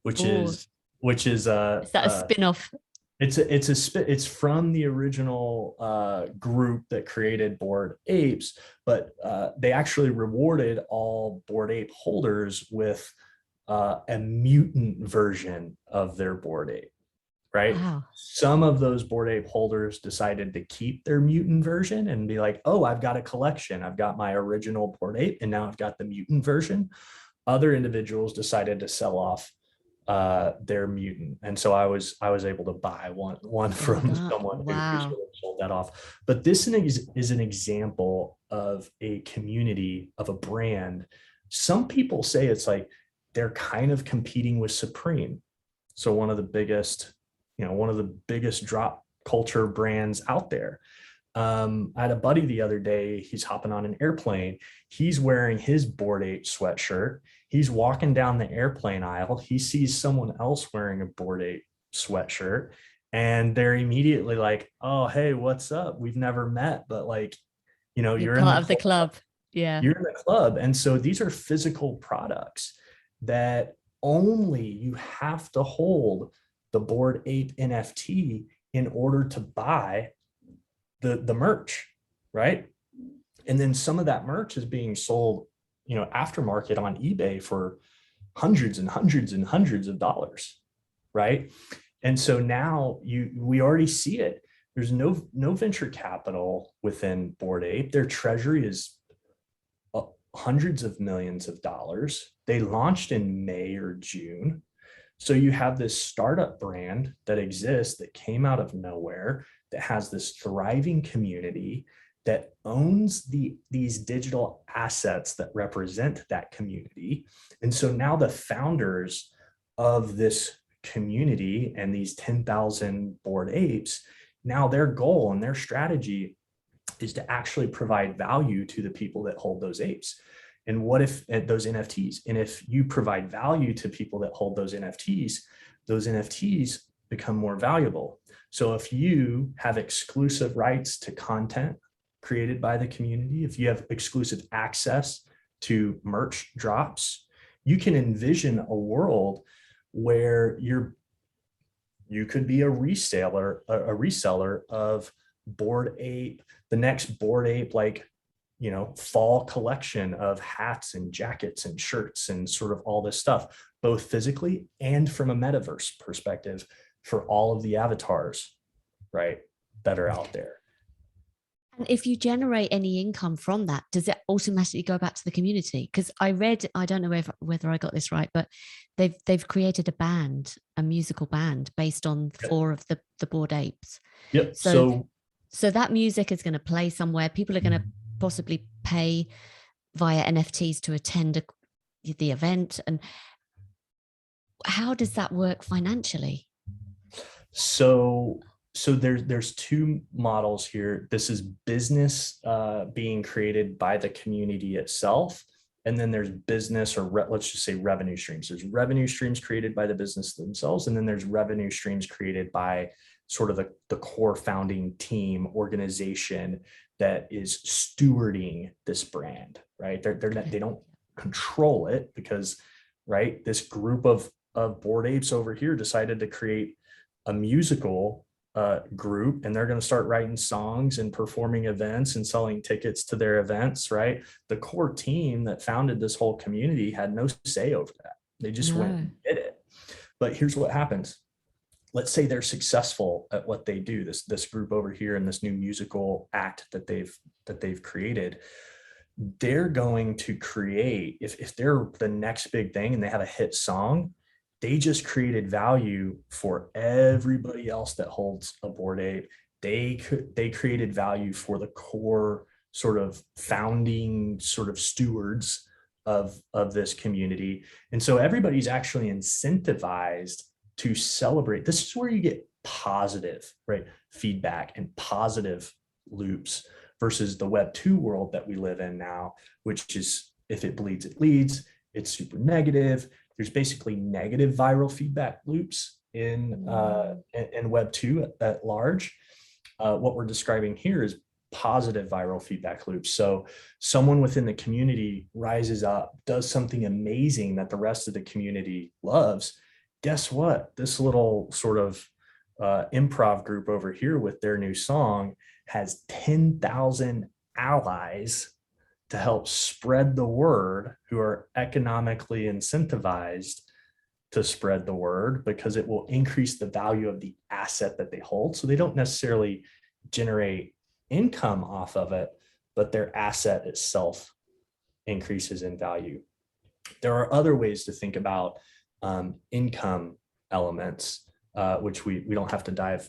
which is is that a spin-off? It's from the original group that created Bored Apes, but they actually rewarded all Bored Ape holders with a mutant version of their Bored Ape, right? Wow. Some of those Bored Ape holders decided to keep their mutant version and be like, oh, I've got a collection. I've got my original Bored Ape, and now I've got the mutant version. Other individuals decided to sell off their mutant, and so I was able to buy one from someone who sold that off. But this is an example of a community, of a brand. Some people say it's like they're kind of competing with Supreme, so one of the biggest drop culture brands out there. I had a buddy the other day, he's hopping on an airplane. He's wearing his Bored Ape sweatshirt. He's walking down the airplane aisle. He sees someone else wearing a Bored Ape sweatshirt, and they're immediately like, oh, hey, what's up? We've never met, but you're part of the club. Yeah. You're in the club. And so these are physical products that only you have to hold the Bored Ape NFT in order to buy the merch, right? And then some of that merch is being sold, aftermarket on eBay for hundreds and hundreds and hundreds of dollars, right? And so now we already see it. There's no venture capital within Bored Ape. Their treasury is hundreds of millions of dollars. They launched in May or June. So you have this startup brand that exists that came out of nowhere, that has this thriving community, that owns these digital assets that represent that community. And so now the founders of this community and these 10,000 Bored Apes, now their goal and their strategy is to actually provide value to the people that hold those apes. And what if those NFTs? And if you provide value to people that hold those NFTs become more valuable. So if you have exclusive rights to content created by the community, if you have exclusive access to merch drops, you can envision a world where you could be a reseller of Bored Ape, the next Bored Ape, like, fall collection of hats and jackets and shirts and sort of all this stuff, both physically and from a metaverse perspective for all of the avatars, right, that are out there. And if you generate any income from that, does it automatically go back to the community? Because I read, I don't know whether I got this right, but they've created a musical band based on 4 of the Bored Apes. Yep. So that music is going to play somewhere. People are going to possibly pay via NFTs to attend the event. And how does that work financially? So there's 2 models here. This is business being created by the community itself. And then there's business, or let's just say revenue streams. There's revenue streams created by the business themselves. And then there's revenue streams created by sort of the core founding team organization that is stewarding this brand, right? They don't control it because, right, this group of Bored Apes over here decided to create a musical group, and they're going to start writing songs and performing events and selling tickets to their events, right? The core team that founded this whole community had no say over that. They just went and did it. But here's what happens. Let's say they're successful at what they do, this group over here and this new musical act that they've created. They're going to create, if they're the next big thing and they have a hit song, they just created value for everybody else that holds a Bored Ape. They created value for the core sort of founding sort of stewards of this community. And so everybody's actually incentivized to celebrate. This is where you get positive, right, feedback and positive loops versus the Web2 world that we live in now, which is, if it bleeds, it leads. It's super negative. There's basically negative viral feedback loops in Web2 at large. What we're describing here is positive viral feedback loops. So someone within the community rises up, does something amazing that the rest of the community loves. Guess what? This little sort of improv group over here with their new song has 10,000 allies to help spread the word, who are economically incentivized to spread the word, because it will increase the value of the asset that they hold. So they don't necessarily generate income off of it, but their asset itself increases in value. There are other ways to think about income elements, which we don't have to dive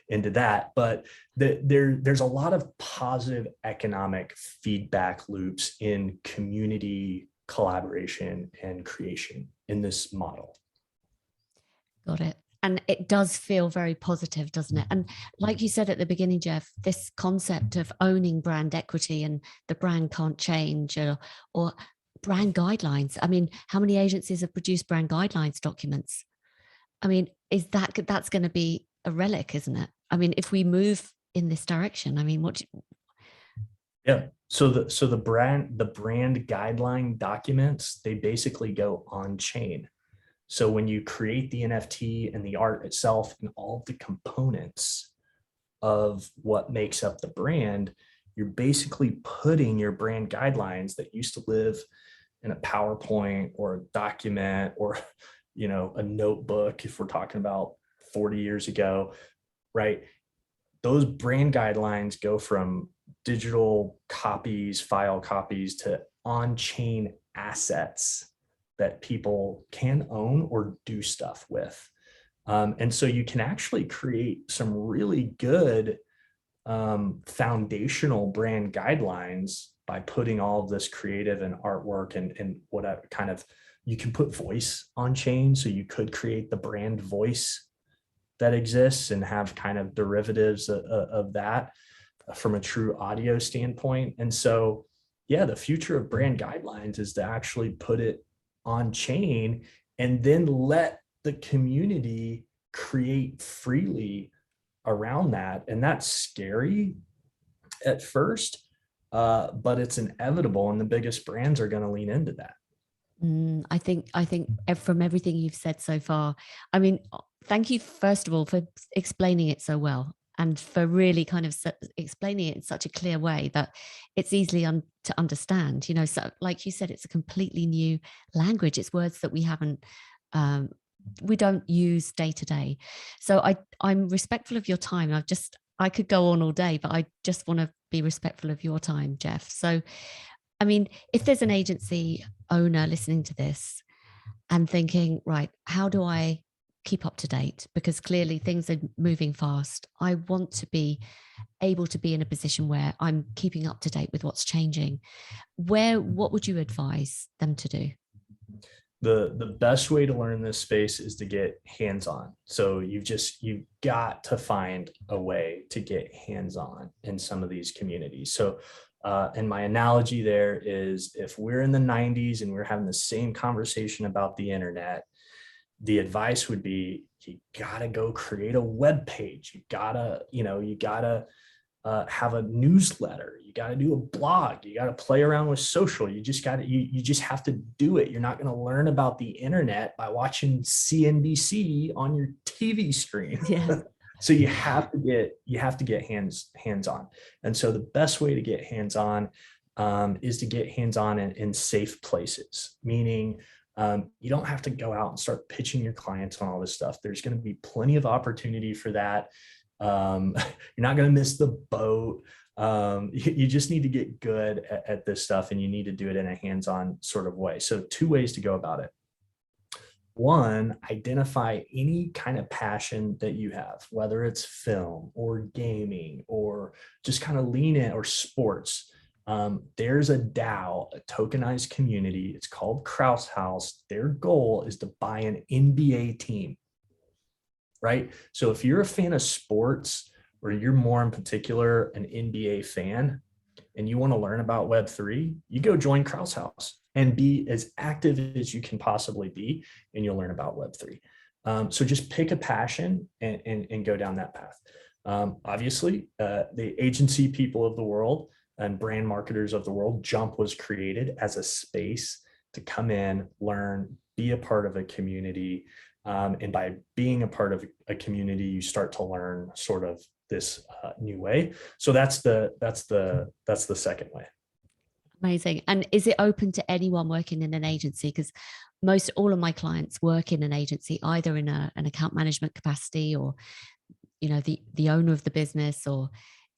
into that, but there's a lot of positive economic feedback loops in community collaboration and creation in this model. Got it. And it does feel very positive, doesn't it? And like you said at the beginning, Jeff, this concept of owning brand equity and the brand can't change, or brand guidelines. I mean, how many agencies have produced brand guidelines documents? I mean, that's going to be a relic, isn't it? I mean, if we move in this direction, I mean, Yeah. So the brand guideline documents, they basically go on chain. So when you create the NFT and the art itself and all of the components of what makes up the brand, you're basically putting your brand guidelines that used to live in a PowerPoint or a document or, a notebook, if we're talking about 40 years ago, right? Those brand guidelines go from digital copies, file copies, to on-chain assets that people can own or do stuff with. And so you can actually create some really good foundational brand guidelines by putting all of this creative and artwork and what kind of, you can put voice on chain. So you could create the brand voice that exists and have kind of derivatives of that from a true audio standpoint. And so, yeah, the future of brand guidelines is to actually put it on chain and then let the community create freely around that. And that's scary at first, but it's inevitable, and the biggest brands are going to lean into that. I think from everything you've said so far, I mean, thank you first of all for explaining it so well, and for really kind of explaining it in such a clear way that it's easily to understand. You know, so like you said, it's a completely new language. It's words that we haven't, we don't use day to day. So I'm respectful of your time. I could go on all day, but I just want to be respectful of your time, Jeff. So, I mean, if there's an agency owner listening to this and thinking, right, how do I keep up to date? Because clearly things are moving fast. I want to be able to be in a position where I'm keeping up to date with what's changing. What would you advise them to do? The best way to learn this space is to get hands-on. So you've got to find a way to get hands-on in some of these communities. So and my analogy there is, if we're in the 90s and we're having the same conversation about the internet, the advice would be, you gotta go create a web page. You gotta have a newsletter. You got to do a blog. You got to play around with social. You just have to do it. You're not going to learn about the internet by watching CNBC on your TV screen. Yeah. So you have to get hands-on. And so the best way to get hands-on is to get hands-on in safe places, meaning you don't have to go out and start pitching your clients on all this stuff. There's going to be plenty of opportunity for that. You're not going to miss the boat. You just need to get good at this stuff, and you need to do it in a hands-on sort of way. So 2 ways to go about it. One, identify any kind of passion that you have, whether it's film or gaming or just kind of lean in, or sports. There's a DAO, a tokenized community. It's called Kraus House. Their goal is to buy an NBA team. Right? So if you're a fan of sports, or you're more in particular an NBA fan, and you want to learn about Web3, you go join Kraus House and be as active as you can possibly be, and you'll learn about Web3. So just pick a passion and go down that path. Obviously, the agency people of the world and brand marketers of the world, Jump was created as a space to come in, learn, be a part of a community. And by being a part of a community, you start to learn sort of this new way. So that's the second way. Amazing. And is it open to anyone working in an agency? Because all of my clients work in an agency, either in an account management capacity, or, you know, the owner of the business, or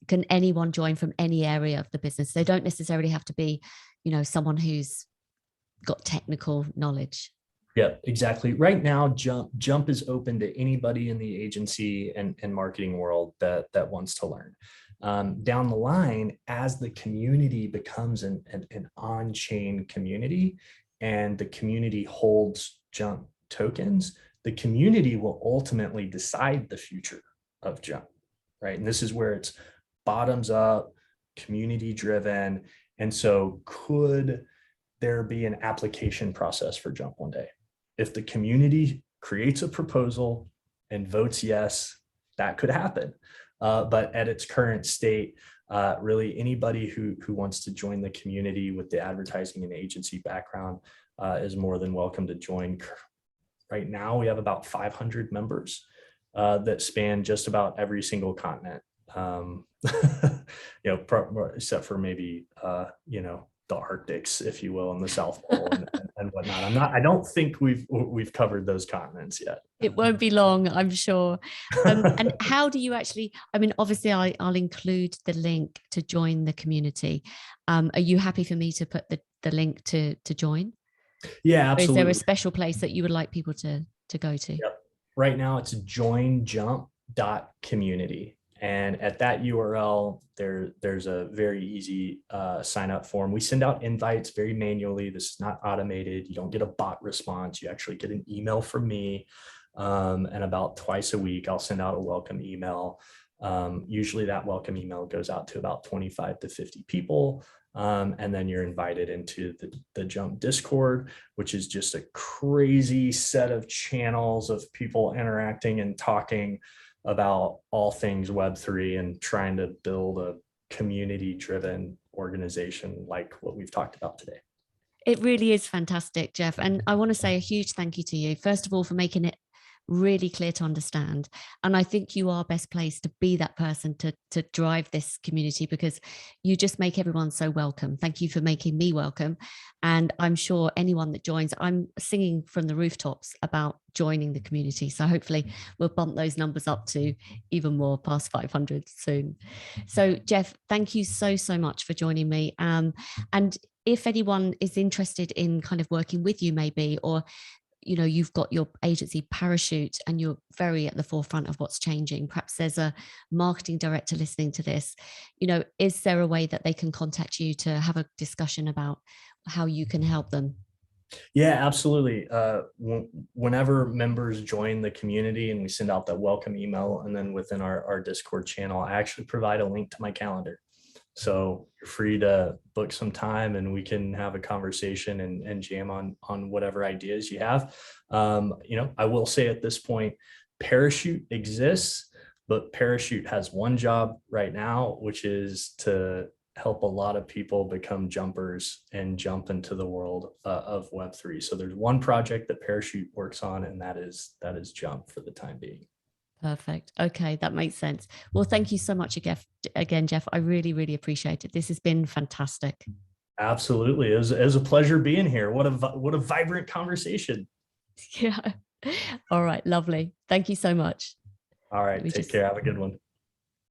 can anyone join from any area of the business? They don't necessarily have to be, you know, someone who's got technical knowledge. Yeah, exactly. Right now, Jump is open to anybody in the agency and marketing world that wants to learn. Down the line, as the community becomes an on-chain community, and the community holds Jump tokens, the community will ultimately decide the future of Jump, right? And this is where it's bottoms up, community driven. And so could there be an application process for Jump one day? If the community creates a proposal and votes yes, that could happen. But at its current state, really anybody who wants to join the community with the advertising and agency background is more than welcome to join. Right now, we have about 500 members that span just about every single continent. You know, except for maybe Arctics, if you will, and the South Pole and whatnot. I don't think we've covered those continents yet. It won't be long, I'm sure. And how do you actually, I mean, obviously I'll include the link to join the community. Are you happy for me to put the link to join? Yeah, absolutely. Or is there a special place that you would like people to go to? Yep. Right now it's joinjump.community. And at that URL, there's a very easy sign up form. We send out invites very manually. This is not automated. You don't get a bot response. You actually get an email from me. And about twice a week, I'll send out a welcome email. Usually that welcome email goes out to about 25 to 50 people. And then you're invited into the Jump Discord, which is just a crazy set of channels of people interacting and talking about all things Web3 and trying to build a community-driven organization like what we've talked about today. It really is fantastic, Jeff. And I want to say a huge thank you to you, first of all, for making it really clear to understand. And I think you are best placed to be that person to drive this community, because you just make everyone so welcome. Thank you for making me welcome. And I'm sure anyone that joins, I'm singing from the rooftops about joining the community. So hopefully we'll bump those numbers up to even more, past 500 soon. So Jeff, thank you so much for joining me. And if anyone is interested in kind of working with you maybe, or you've got your agency Parachute and you're very at the forefront of what's changing, perhaps there's a marketing director listening to this, is there a way that they can contact you to have a discussion about how you can help them? Yeah, absolutely. Whenever members join the community and we send out that welcome email, and then within our Discord channel, I actually provide a link to my calendar. So you're free to book some time and we can have a conversation and jam on whatever ideas you have. I will say at this point, Parachute exists, but Parachute has one job right now, which is to help a lot of people become jumpers and jump into the world of Web3. So there's one project that Parachute works on, and that is Jump for the time being. Perfect. Okay, that makes sense. Well, thank you so much again, Jeff. I really appreciate it. This has been fantastic. Absolutely. It was a pleasure being here. What a vibrant conversation. Yeah. All right. Lovely. Thank you so much. All right. Take care. Have a good one.